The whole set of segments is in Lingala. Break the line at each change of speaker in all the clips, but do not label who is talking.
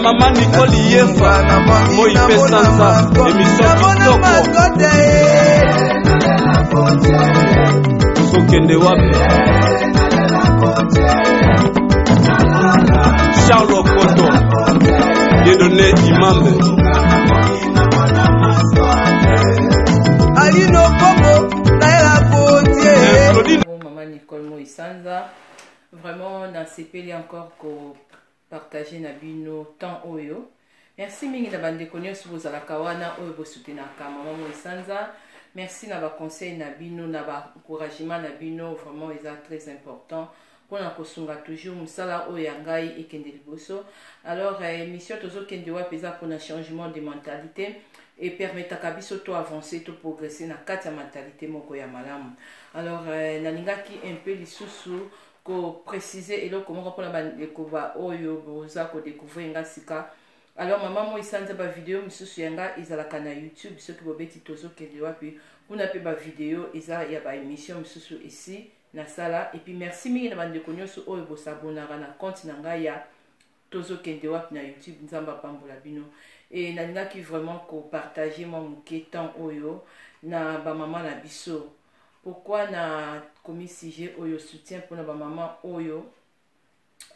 maman Nicole Yefa Moi Pesanza émission kitoko Sokende wapi Charles Koto Dieudonné Imambe Alino Kobo Naela Kotier
Maman Nicole Moïsanza vraiment na sepeli encore ko partager na bino temps oyo. Merci mingi na bande konyo si vous ala kawana oyo bo soutenir ka maman Moïsanza. Merci na ba conseil na bino na ba encouragement na bino vraiment ils sont très important pour na kosunga toujours musala oyo ngai ekende liboso. Alors émission tozo kende wa pesa pour na changement de mentalité et permettre à biso to avancer to progresser na kati ya mentalité moko ya malamu. Alors nalingaki un peu lisusu ko préciser et comment répondre à découvrir oyo boza ko découvrir nga sika. Alors maman Moïsanza ba vidéo misusu yanga izalaka na YouTube ceux qui bobeti tozo kende wapi kuna pe ba vidéo iza ya ba émission misusu ici na sala et puis merci mingi na bande konyoso oyo bo s'abonnera na compte na nga ya tozo kende wapi na YouTube nzamba pambola bino et nalingaki vraiment ko partager mon temps oyo na ba maman na biso. Pourquoi na commis sujet oyo soutien pour na ba maman oyo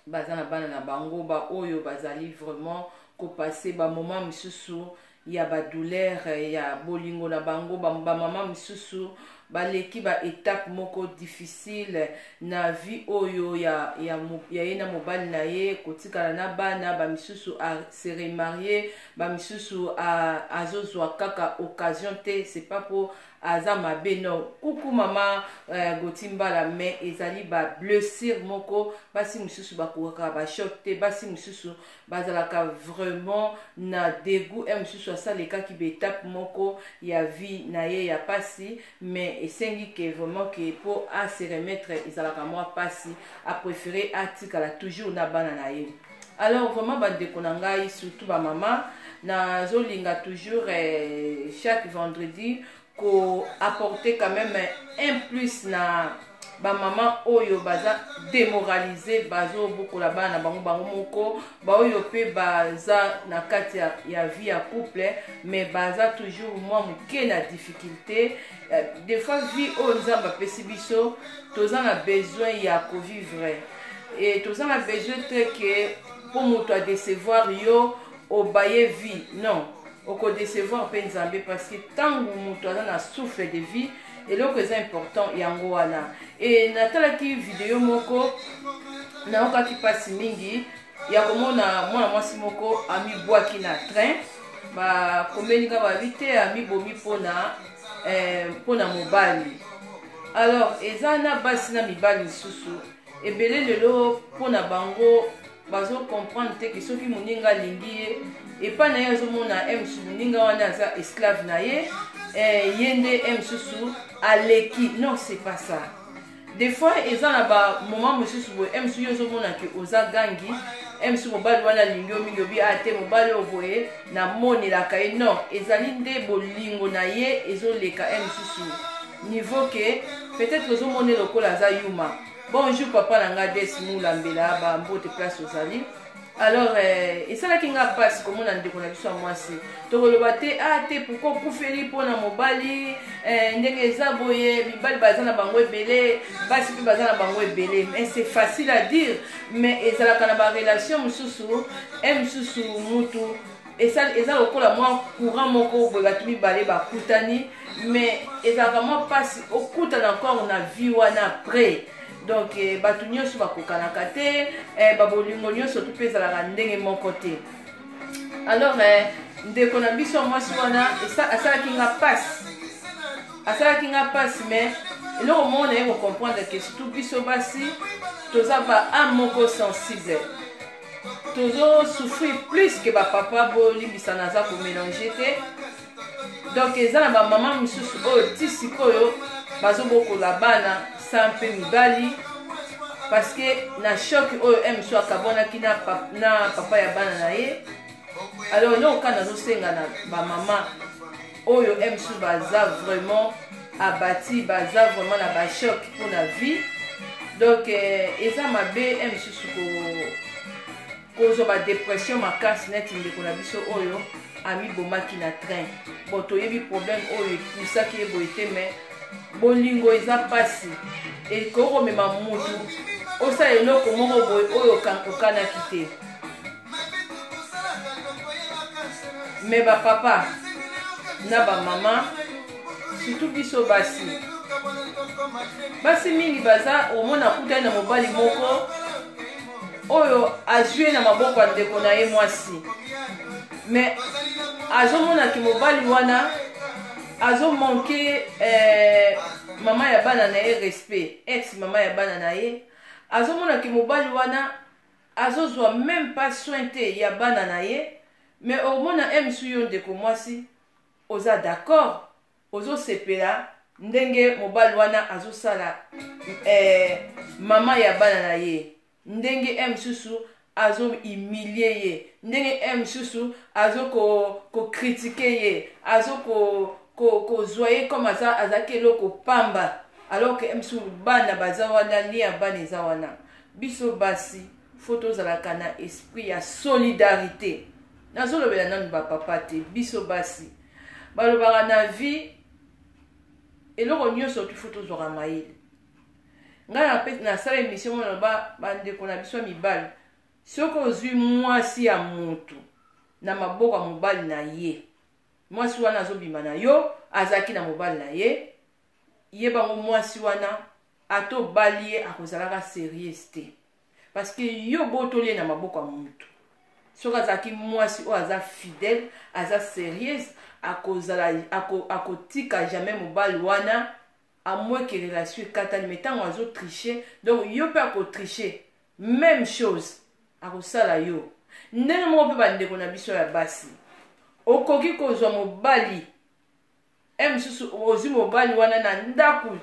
bazana bana na bango ba oyo bazali vraiment ko passer ba moment misusu ya ba douleur ya bolingo na bango ba maman misusu baleki ba étape moko difficile na vie oyo ya yena mobali na ye kotikala na bana ba misusu a se remarier ba misusu a azozwa kaka occasion te c'est pas pour azama beno coucou maman Gotimbala mais ezali ba blessure moko basi misusu bakoka ba choc te basi misusu bazalaka vraiment na dégoût misusu asaleka ki étape moko ya vie na ye ya pasi mais esengi que vraiment que pour à se remettre ezalaka moi pasi a préféré atikala toujours na bana na ye. Alors vraiment bandeko na ngai surtout ba maman na zolinga toujours chaque vendredi ko apporter quand même un plus na ba maman oyo baza démoralisé bazo beaucoup la bana bango moko ba oyo pe baza na kati ya vie ya couple mais baza toujours moi muke na difficulté des fois vie o nzamba pesi biso toza na besoin ya ko vivre et toza na besoin très que pour moto a décevoir yo au baye vie non oko décevoir pe nzambe parce que tangu moto aza na souffle de vie et là que c'est important yango wana et natala ki vidéo moko na oka ki pasi mingi ya komona mwana mwasi moko ami bwaki na train ba komeninga ba vite ami bomi pona mobali. Alors ezana basi na mibali susu ebele lelo pona bango bazo comprendre te que soki muninga lingi et pas na yazo mona msu muninga wana za esclave na ye yende msusu aleki non c'est pas ça. Des fois ezana ba moment msusu bo msu yozo mona ke oza gangi msu mobali wana lingi mingi bi ate mobali oboye na moni la kai non ezali nde bolingo na ye ezoleka msusu niveau que peut-être ozo mona lokola za yuma. Bonjour papa nanga desmu lambela ba mbote place ozali. Alors et ça là qui nga passe comme on a ndeko na biso mwasi to koloba te te pourquoi kufeli pona mobali ndenge eza boye mibali bazana bango ebele basi pe bazana bango ebele mais c'est facile à dire mais ezala kana ba relation mususu mususu mutu et ça lokola moi courant moko boye batumi bale bakutani mais ezala moi passe okutana encore na vie wana après. Donc batu nyonso bakokanaka te babolingo nyonso to pezalaka ndenge moko te. Alors ndeko na biso mwasi wana asalaki nga passe mais eloko moko na ye kocomprendre que surtout biso basi toza ba âme moko sensible tozo souffrir plus que bapapa bolimbisana aza komélange te. Donc eza na bamama misusu oyo ti sikoyo bazobokola bana sans pe mibali parce que na choc oyo msu akabonaki na papa ya bana na ye. Alors eloko kana nazosenga na bamama oyo msu baza vraiment abati baza vraiment na bachoc pour la vie. Donc eza mabe msusu kozwa ba dépression makasi neti ndeko na biso oyo amibomaki na train. Bon toyebi problème oyo epusaki ye boye te, mais bolingo eza pasi ekokomema mutu osala eloko moko boye oyo okanaki te. Mais bapapa na bamama surtout biso basi mingi baza omona kutani na mobali moko oyo azwi na maboko ya ndeko na ye mwasi, mais azomonaki mobali wana azomanke mama ya bana na ye respect, ex mama ya bana na ye azomonaki mobali wana azozwa même pas soin te ya bana na ye, mais omona emsu yo ndeko mwasi oza d'accord ozosepela ndenge mobali wana azosala mama ya bana na ye, ndenge msusu azo humilie ye, ndenge msusu azo ko critiquer ye, azo ko zoyer comme azaki eloko pamba, alors que msusu bana baza wana ni ya bana eza wana. Biso basi photo zalaka na esprit ya solidarité. Nazolobela nanu bapapa te, biso basi balobaka na vie eloko nyonso tu photo zwaka mayele. Ngai nasala émission mona bandeko na biso mibali, soki ozwi mwasi ya mutu na maboko ya mobali na ye, mwasi wana azobima na yo azaki na mobali na ye, yebango mwasi wana atobali ye akozalaka sérieuse te, parce que yo botoli na maboko ya mutu. Soki azalaki mwasi oyo aza fidèle, aza sérieuse, akotika jamais mobali wana, à moins que relation ekatani, mais ntango azo tricher, donc yo mpe akotricher même chose akosala yo. Ndenge moko mpe bandeko na biso ya basi okoki kozwa mobali msusu ozwi mobali wana na ndako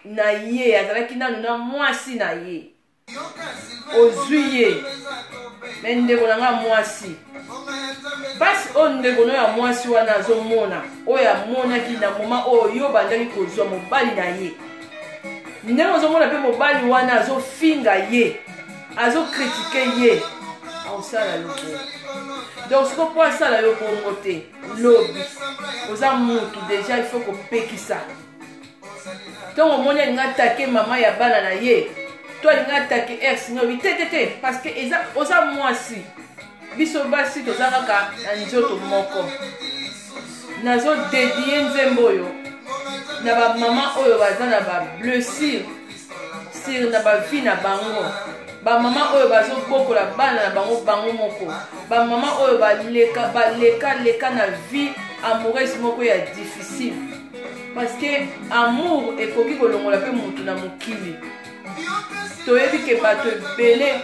na ye azalaki nanu na mwasi na ye ozwi ye, me ndeko na nga mwasi basi o ndeko no ya mwasi wana azomona oyo amonaki na moma oyo yo bandaki kozwa mobali na ye, ndenge ozomona mpe mobali wana azofinga ye, azokritike ye, aosala yo bongo. Donc siko po asala yo bongo te lobi oza mutu deja il faut kopekisa. Ntongo omoni alingi atake mama ya bana na ye, to alingi atake ex ngobi te parce que oza mwasi. Biso basi toza kaka na nzoto moko. Nazo dédier nzembo oyo na ba mama oyo baza na ba blessure sur na ba vie na bango, ba mama oyo bazo bokola bana na bango moko, ba mama oyo baleka na vie amoureuse moko ya difficile, parce que amour ekoki kolongola pe mutu na mokili. Toyebi ke bato ebele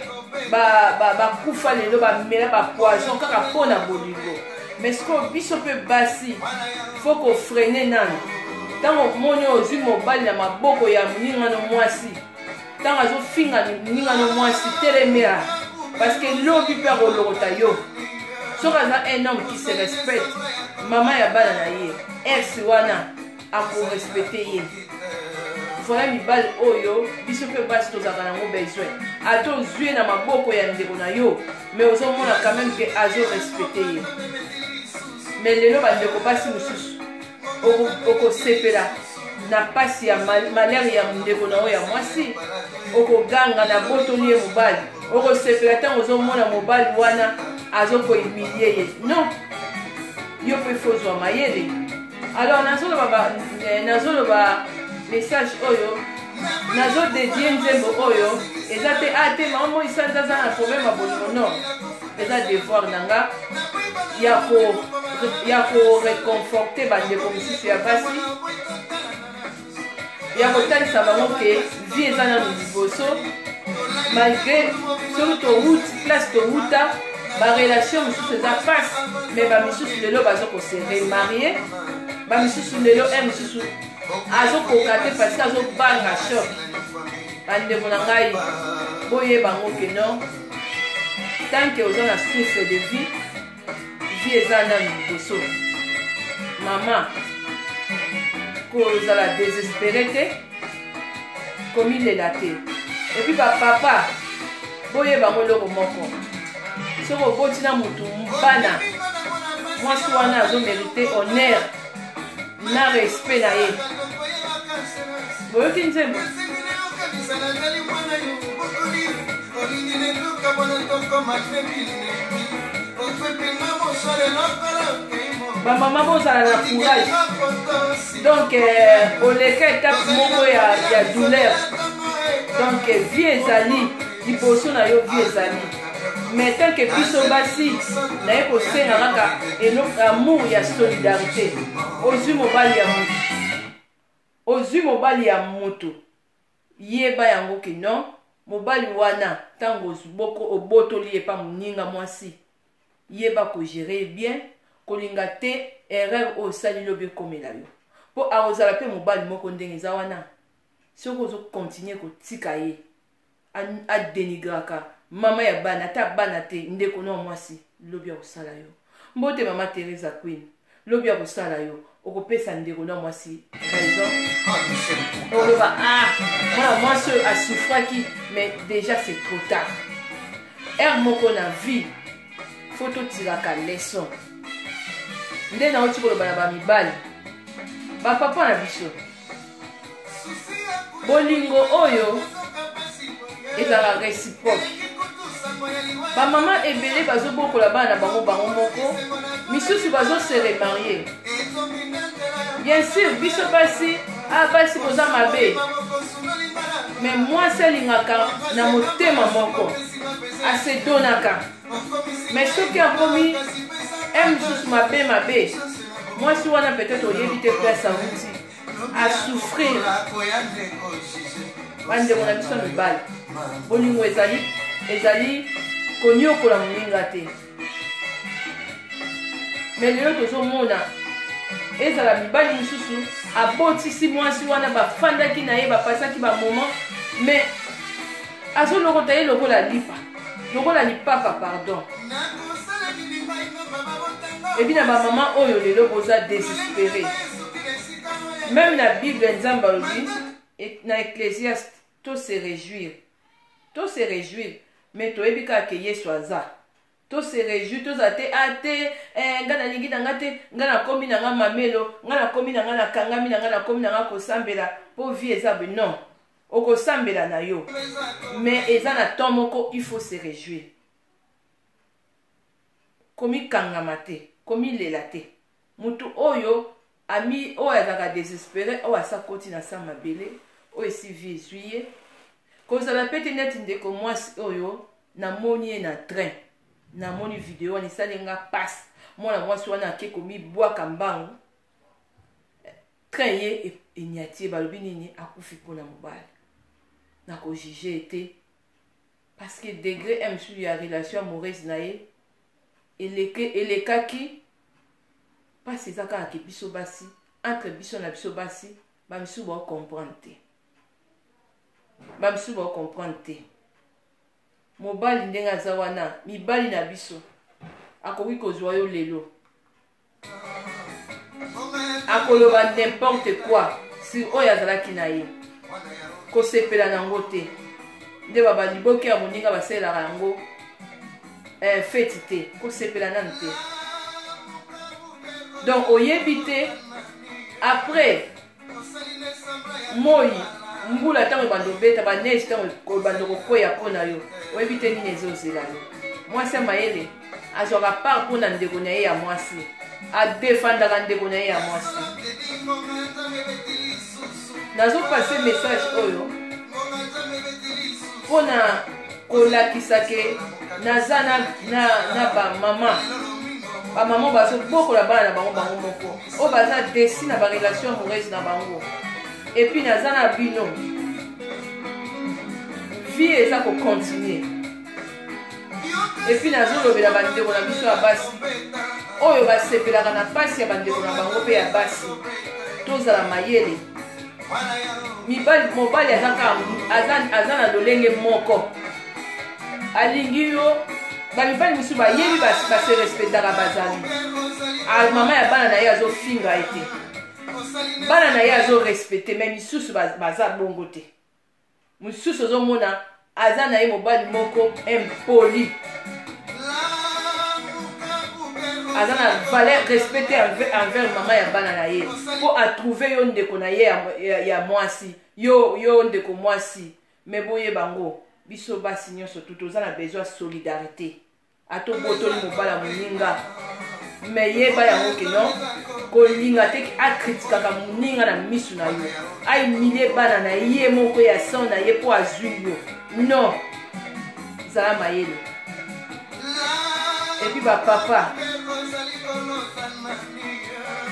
bakufa lelo bamela bapoison kaka mpona bolingo, mais siko biso mpe basi fo kofrene nanu. Ntango moni ozwi mobali na maboko ya moningano mwasi, ntango azofinga moningano mwasi telemela, parce que lobi mpe akolokota yo. Soki aza un homme qui se respecte, mama ya bana na ye ex wana akorespecte ye. Voilà mibali oyo biso mpe basi tozalaka nango besoin, ata ozwi na maboko ya ndeko na yo, mais ozomona quand même ke azorespecte ye. Mais lelo bandeko basi mosusu okosepela na pasi ya malere ya ndeko na oyo ya mwasi, okoganga na botoli ye mobali, okosepela ntango ozomona mobali wana azokohumilie ye. Non, yo mpe fozwa mayele. Alors nazoloba message oyo nazo dédier nzembo oyo eza te ate mama isanza za na problème ya bolingo, non, eza devoir nanga ya ko réconforter bandeko mosusu ya basi, ya kotalisa bango ke vie eza nanu liboso, malgré soki touti place touta barelation mosusu eza pasi, mais bamisusu lelo baza kose remarie, bamisusu lelo mosusu azokoka te parce que azobanga shop. Bandeko na ngai boyeba ngo ke non, tant que oza na souffle de vie eza nanu liboso. Mama kozala désespéré te, komilela te. Et puis papa boyeba ngo eloko moko, soki oboti na motu bana mwasi wana azomérite honneur na respect na ye boyoki nzembo bamama bozala na courage donc oleka étape moko ya douleur donc vie ezali liboso na yo vie ezali mais tant que biso basi naye kosenga kaka amour ya solidarité ozwi mobali ya moto yeba yango ke non mobali wana ntango obotoli ye pa moninga mwasi yeba kogere bien kolinga te erreur oyo osali lobi ekomela yo mpo akozala mpe mobali moko ndenge eza wana soki ozokontinue kotika ye adenigraka mama ya bana ata bana te ndeko na mwasi lobi akosala yo mbote mama Teresa Queen lobi akosala yo okopesa ndeko na mwasi raison oloba mwana mwasi oyo asouffraki mais déjà c'est trop tard ere moko na vie fo totiraka leson nde nauti koloba na bamibali bapapa na biso bolingo oyo ezala réciproque bamama ebele bazobokola bana na bango moko misusu bazose remarie bien sûr biso basi basi koza mabe mais mwasi alingaka na motema moko asedonaka mais soki akomi misusu mabe mwasi wana peut-être oyebi te place awuti asouffrir bandeko na biso mibali bolingo ezali konyokola moninga te mais lelo tozomona ezala mibali mosusu abotisi mwasi wana bafandaki na ye bapasaki bamoment mais azolokota ye lokola lipapa pardon ebi na bamama oyo lelo boza désespéré même na bible nzambe alobi na ecclésiaste to se réjouir mais toyebi kaka ke yesu aza to se réjouir tozala te ate nga nalingi na nga te nga nakomi na nga mamelo nga nakomi na nga nakangami na nga nakomi na nga kosambela mpo vie eza be non okosambela na yo mais eza na temps moko il faut se réjouir komi kangama te komi lela te mutu oyo ami oyo azalaka désespéré oyo asakoti na sa mabele oyo esi vie ezwi ye kozala pete neti ndeko mwasi oyo namoni ye na train namoni video wana esali nga passe mwana mwasi wana ake komibwaka mbangu train ye enyati ye balobi nini akufi mpona mobali nakojuge ete parce que degré msu ya relation amoureuse na ye elekaki mpasi eza kaka ke biso basi entre biso na biso basi bamisu baocomprendre te mobali ndenge aza wana mibali na biso akoki kozwa yo lelo akoloba n'importe quoi si oyo azalaki na ye kosepela nango te nde babaliboki ya moninga basalelaka yango feti te kosepela nanu te donc oyebi te après moi mbula ntango ebanda obeta baneige ntango ebanda kokwea mpo na yo oyebi te nini ezozela yo mwasi ya mayele azwaka part mpo na ndeko na ye ya mwasi adefandaka ndeko na ye ya mwasi nazopase message oyo mpo na kolakisa ke naza na bamama bazobokola bana na bango moko oyo baza desi na barelation amoureuse na bango epuis naza na bino vie eza kocontinue epuis nazolobela bandeko na biso ya basi oyo basepelaka na pasi ya bandeko na bango mpe ya basi tozala mayele mobali aza na lolenge moko alingi yo bamibali mosusu bayebi base respectaka bazali mama ya bana na ye azofinga ete bana na ye azorespecte me misusu baza bongo te mosusu ozomona aza na ye mobali moko impoli azana valeur respecté envers maman ya bana na ye po a trouver yo ndeko na ye ya mwasi yo ndeko mwasi mais boye bango biso basi nyonso tout ozana besoin solidarité ato botoli mobala moninga mais yeba yango ke non kolinga te akritikaka moninga na misu na yo aimilie bana na ye moko ya son na ye po azwi yo non zala mayele. Et puis papa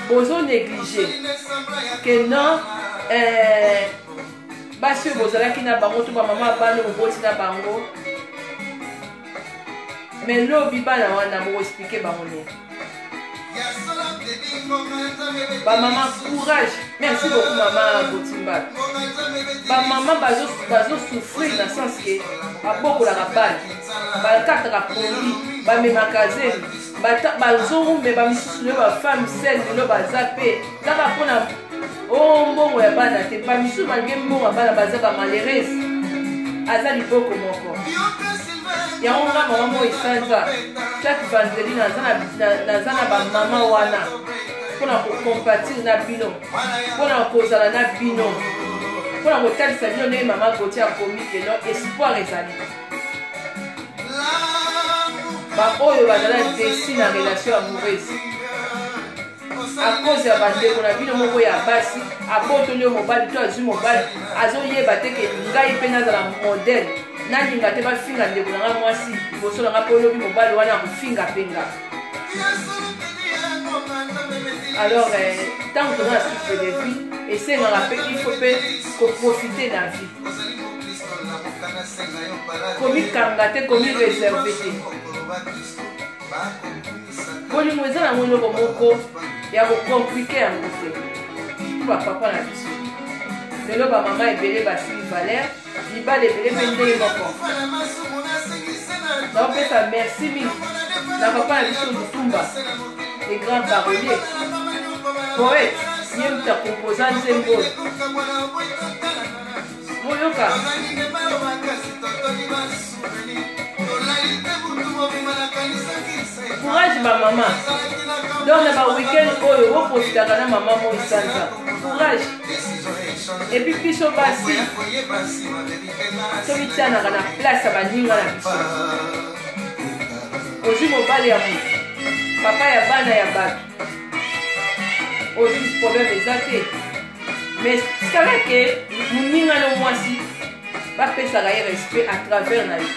bozo négligé que non basi bozalaki na bango to bamama bana oboti na bango mais lobi bana wana bo expliquer bango ne bamama courage. Merci beaucoup maman Botimba. Bamama bazo souffrir dans le sens que babokolaka bana bakataka poli bamemakaze bazorumbe bamisusu lelo bafemme sel lelo baza mpe kaka mpona mbongo ya bana te bamisusu balingi mbongo ya bana baza bamalheureuse aza liboko moko yango nga mama mo esanza chaque vendredi naza na bamama wana mpona kocompatir na bino mpona kozala na bino mpona kotalisa bino ndenge mama Gauthier akomi keno espoir ezali baoyo bazala desi na relation amoureuse à cause ya bandeko na bino moko ya basi abotoli yo mobali to azwi mobali azoyeba te ke ngai mpe nazala modele nalinga te bafinga ndeko na nga mwasi liboso na nga mpo olobi mobali wana akofinga mpenga. Alors ntango toza na souffle de vie esengaka mpe il faut mpe koprofite na vie komikanga te komireserve te bolingo eza na monoko moko ya kokomplike yango te bapapa na biso lelo bamama ebele basili valeur libala ebele mpe ndenge moko naopesa merci mingi na papa na biso Lutumba le grand parolier poète ye mutu akompoza nzembo moyoka courage bamama donc na baweekend oyo boprofitaka na mama mo esanza courage epuis biso basi tobitianaka na place ya baninga na biso ozwi mobali ya motu papa ya bana ya bato ozwi problème eza te mais sala ke moninga no mwasi bapesaka ye respect à travers na yo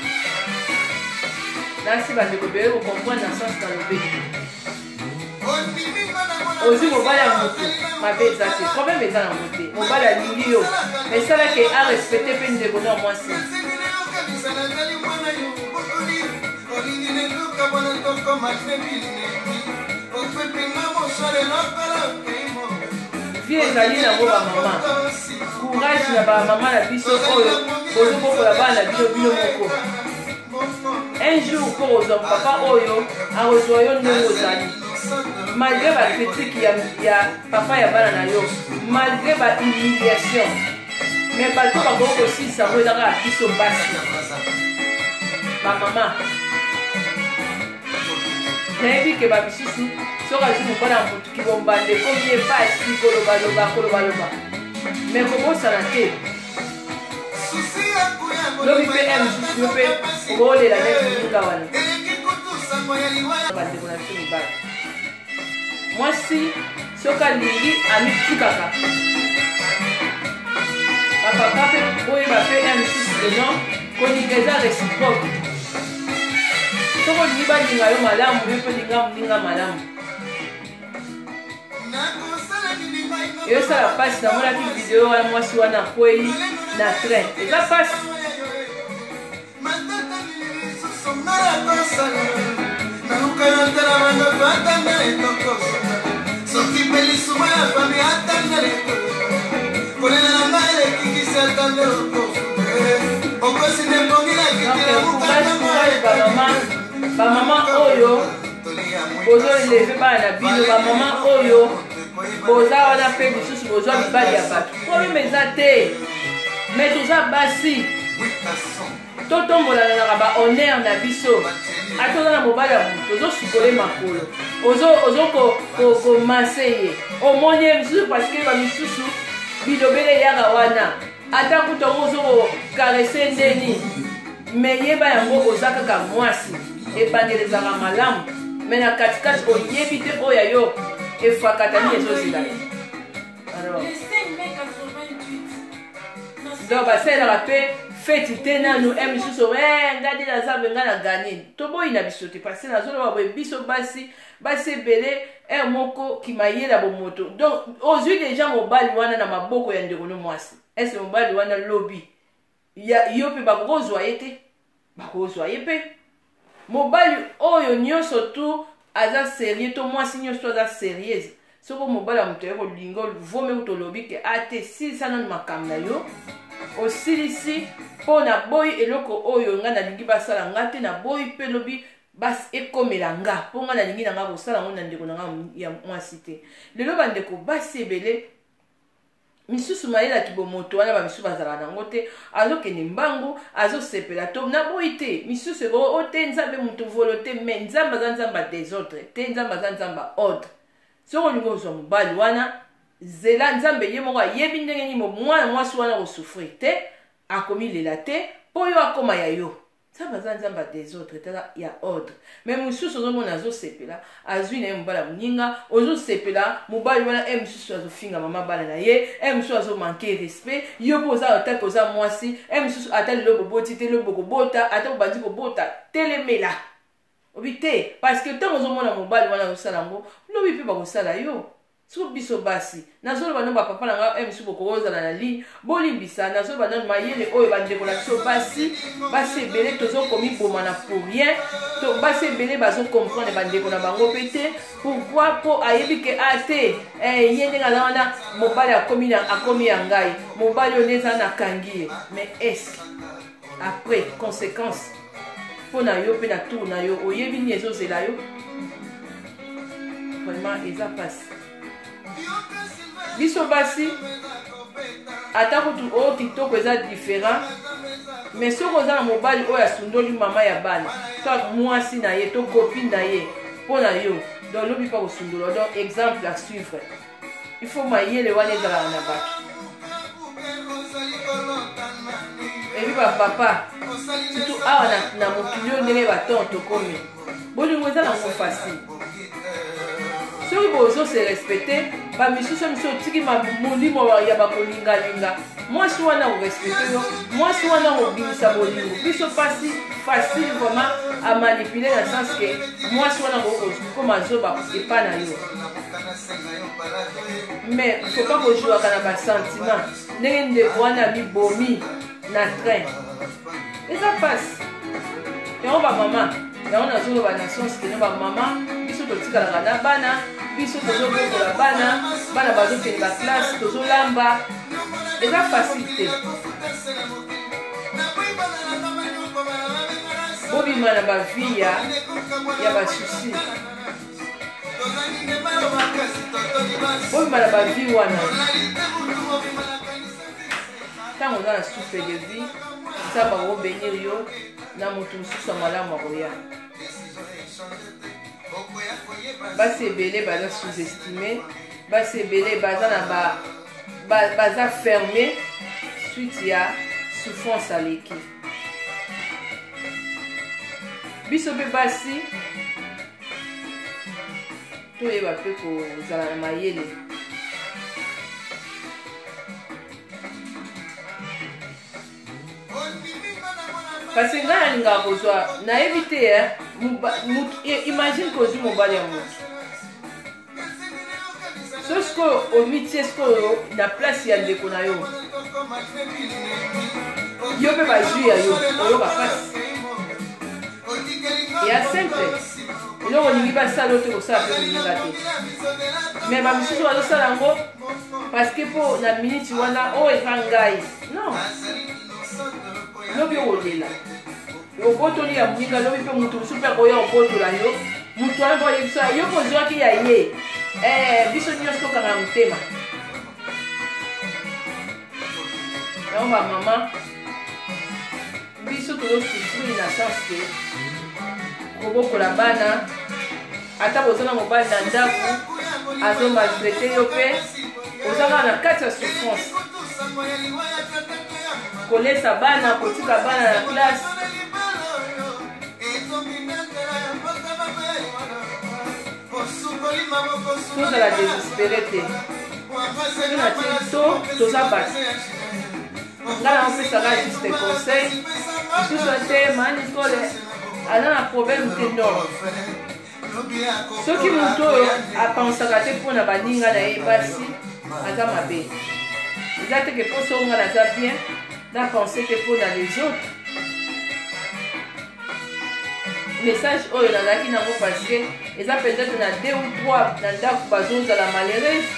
nasi bandeko beye kocomprendre na sens na lobeki ozwi mobali ya motu mabe eza te problème eza nango te mobali alingi yo mais esalaki arespecte mpe ndeko na mwasi vie ezali nango bamama courage na bamama na biso oyo bozobokola bana na bino moko un jour mpo kozwa papa oyo akozwa yo ndenge ozali malgré bacritique ya papa ya bana na yo malgré bahumiliation mais bato bakoki kosilisa yango ezaka ya biso basi bamama nayebi ke babisusu soki azwi mobala ya motu kibombande komi ye pasi kolobaloba mais kobosana te lobi mpe ya misusu yo mpe obolela neti moninga wana bandeko na biso mibala mwasi soki alingi amitikaka bapapa mpe oyeba mpe ya misusu eno kolinga eza réciproque soki olingi balinga yo malamu yo mpe linga moninga malamu eyosala mpasi namonaki video wana mwasi wana akwei na train eza mpasi bamama oyo bozoeleve bana na bino bamama oyo boza wana mpe lisusu bozwa mibali ya bato problème eza te mais toza basi totombola na ba honneur na biso atoza na mobali ya moto ozosukole makolo ozokomanse ye omoni ye misusu parceke bamisusu bilobele eyaka wana ata kutongo ozokokarese ndeni me yeba yango oza kaka mwasi ebandelezaka malamu me na katikati oyebi te oyo yo efakatani ezozela ye donc basalelaka mpe feti te nanu misusu ngadi naza benga na gani toboyi na biso te parce nazoloba boye biso basi ebele moko kimayela bomoto donc ozwi deja mobali wana na maboko ya ndeko no mwasi ese mobali wana lobi yo mpe bakozwa ye te bakozwa ye mpe mobali oyo nyonso tu aza sérieux to mwasi nyonso to aza sérieuse soko mobali ya moto ya kolinga vome kutolobi ke ate silisa nanu makambo na yo osilisi mpo na boyi eloko oyo nga nalingi basala nga te na boyi mpe lobi basi ekomela nga mpo nga nalingi na nga kosala ngo na ndeko na nga ya mwasi te lelo bandeko basi ebele misusu mayelaki bomoto wana bamisusu bazalaka nango te azokende mbangu azosepela to na boyi te misusu o te nzambe moto volo te me nzambe aza nzambe ya desordre te nzambe aza nzambe ya ordre soko olingi ozwa mobali wana zela nzambe ye moko ayebi ndenge nini mwana mwasi wana kosufri te akomilela te mpo yo akoma ya yo nzambe aza nzambe ya desordre tala ya ordre me mosusu ozomona azosepela azwi na ye mobali ya moninga ozosepela mobali wana mosusu azofingama mabala na ye mosusu azomanke respect yo mpo oza otaki oza mwasi mosusu ata lelo boboti te lelo bokobota ata bobandi kobota telemela obi te parce que ntango ozomona mobali wana azosala yango lobi mpe bakosala yo soko biso basi nazoloba nano bapapa na nga misusu bokozala na ligne bolimbisa nazoloba nano mayele oyo bandeko na biso basi ebele tozokomibomana pour rien basi ebele bazokomprendre bandeko na bango mpe te pourkui mpo ayebi ke te ye ndenge aza wana mobali akomi ya ngai mobali oyo nde eza nakangi ye mais estce après conséquence mpo na yo mpe na tour na yo oyebi nini ezozela yo vraiment eza pasi biso basi ata kutu oyo kitoko eza différent mais soki oza na mobali oyo asundoli mama ya bana to mwasi na ye to copine na ye mpo na yo donc lobi mpa kosundola donc exemple à suivre il faut mayele wana ezalaka na bato ebi bapapa surtout awa na mokili oyo ndenge baton tokomi bolingo eza nango facile soki bozose respecte bamisusu miso otiki molimo ya bakolingalinga mwasi wana korespecte yo mwasi wana kobimisa bolingo biso pasi facile vraiment amanipule na sens ke mwasi wana kokoma azoba epa na yo mais faut pas kojouaka na basentiment ndenge ndeko wana mibomi na train eza pasi yango bamama yango nazoloba na sens keno bamama biso totikalaka na bana biso tozobokola bana bazokende baklasse tozolamba eza facile te bobima na bavie ya basusi bobima na bavie wana ntango oza na souffle de vie nzambe akobenir yo na moto mosusu ya malamu akoya basi ebele baza sous-estimé basi ebele baza na baza fermé suite ya souffrance aleki biso mpe basi toyeba mpe kozala na mayele kasi ngai nalingaka kozwa nayebi te imagine kozwi mobali ya moto so sikoyo omitie sikoyo na place ya ndeko na yo yo mpe bazwi ya yo oyoka pasi ya simple eloko olingi basala oyo te kosala mpe kolinga te me bamisusu bazosala yango parceke mpo na miniti wana oyo eza ngai non lobi okolela obotoli ya moninga lobi mpe motu mosusu mpe akoya obotola yo motu wana mpo oyebisa yo kozwaki ya ye biso nyonso tokanga motema yango bamama biso tozosufrir na sens te kobokola bana ata bozana mobali na ndako azomaltraite yo mpe ozaka na kati ya souffrance kolesa bana kotika bana na classe tozala désespéré te mpona ti toza bato nga na opesaka juste conseil lisusu te manikole aza na problème te non soki moto oyo apansaka te mpona baninga na ye basi aza mabe eza teke mpo songa naza bien napense te mpona les autres message oyo nazalaki nango parce que eza peut-être na 2 ou 3 na ndako bazozala malheureuse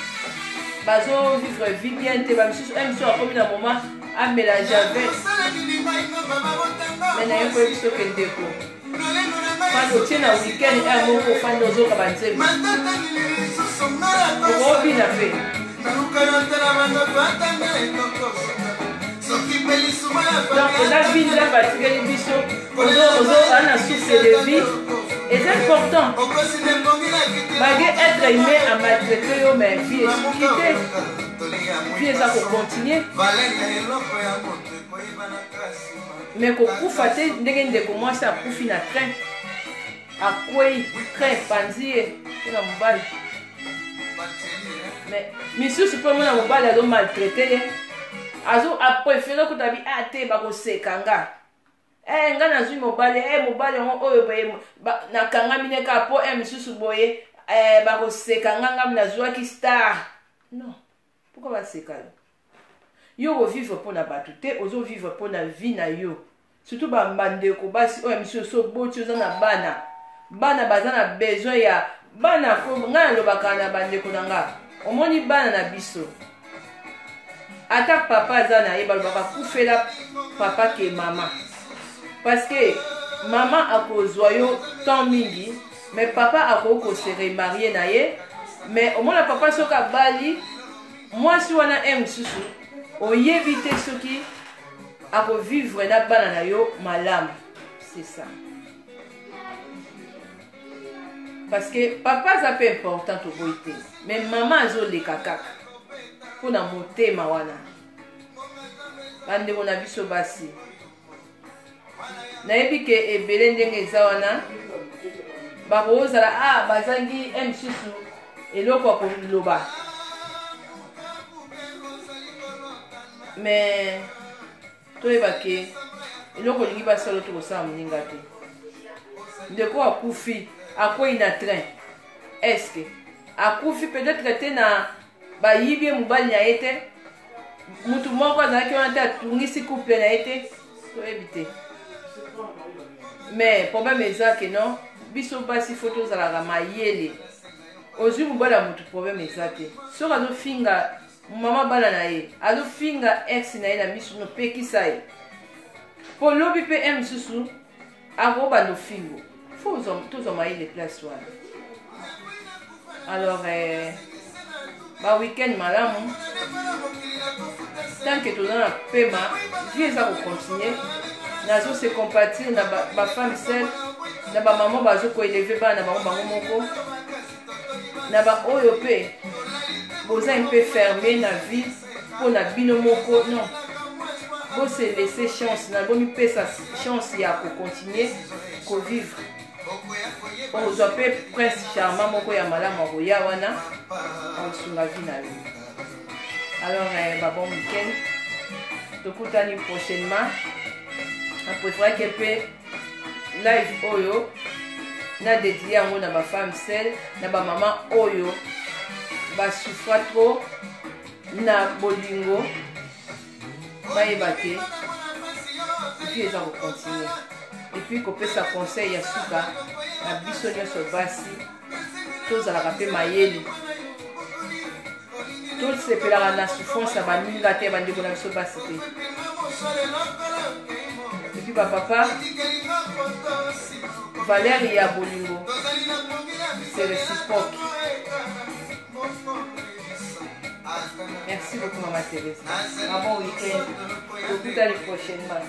bazovivre vie bien te bamisusu misu akomi na moment amélange avec me na ye koyebi soki ndeko fandi otie na weekend moko fandi ozoka banzembo okobina mpe donc eza vie nzambe batikeli biso ozala na souffle de vie eza important malgré être aimé à maltraiter yo mais vie esuki te vie eza kocontinue mais kokufa te ndenge ndeko mwasi akufi na train akwei train epanzi ye mpona mobali mais misusu mpe mona mobali azomaltraite ye apréféré kotabi te bakoseka nga nga nazwi mobali mobali yango oyo boye nakangami ne kaka mpo misusu boye bakoseka nga nazwaki star non pourquoi baseka yo kovivre mpona bato te ozovivre mpona vie na yo surtout bambandeko basi oyo misusu oboti oza na bana baza na besoin ya bana nga nalobaka na bandeko na nga omoni bana na biso ata papa aza na ye balobaka kufela papa ke mama parce que mama akozwa yo temps mingi mais papa akoki kose remarie na ye mais omona papa soki abali mwasi wana mosusu oyebi te soki akovivre na bana na yo malamu. C'est ça. Parce que papa ça peu important to boite mais maman azoleka kaka pona motema wana bande bona biso basi nayebi ke ebele ndenge eza wana bakozala bazangi msusu eloko akoloba mais toyeba ke eloko lingi basala tokosala moninga te ndeko akufi akwei na train est-ce que akufi peut-être te na bayibi mobali na ye te mutu moko azalaki wana te atungisi couple na ye te toyebi te mais problème eza ke non biso basi fo tozalaka mayele ozwi mobali ya mutu problème eza te soki azofinga mama bana na ye azofinga ex na ye na miso nopekisa ye po lobi mpe mosusu akobanda ofingo fo tozwa mayele place wana. Alors ba weekend malamu tant que toza na pema vie eza kocontinue nazo se compatir na bafemme seule na bamama bazokoeleve bana na bango moko na baoyo mpe boza mpe ferme na vie mpo na bino moko non bose laisse chance na bomipesa chance ya kocontinue kovivre ozwa mpe prince charmant moko ya malamu akoya wana akosunga vie na yo. Alors babon weekend tokutani prochainement apréféré ke mpe live oyo na dédié yango na bafemme seule na bamama oyo basouffra trop na bolingo bayeba te vie eza kocontinue epuis kopesa conseil ya suka na biso nyonso basi tozalaka mpe mayele tosepelaka na souffrance ya baninga te bandeko na biso basi te epuis bapapa valeur ya bolingo c'est réciproque. Merci beaucoup Maman Thérèse. Un bon week-end. Au plus tard prochainement.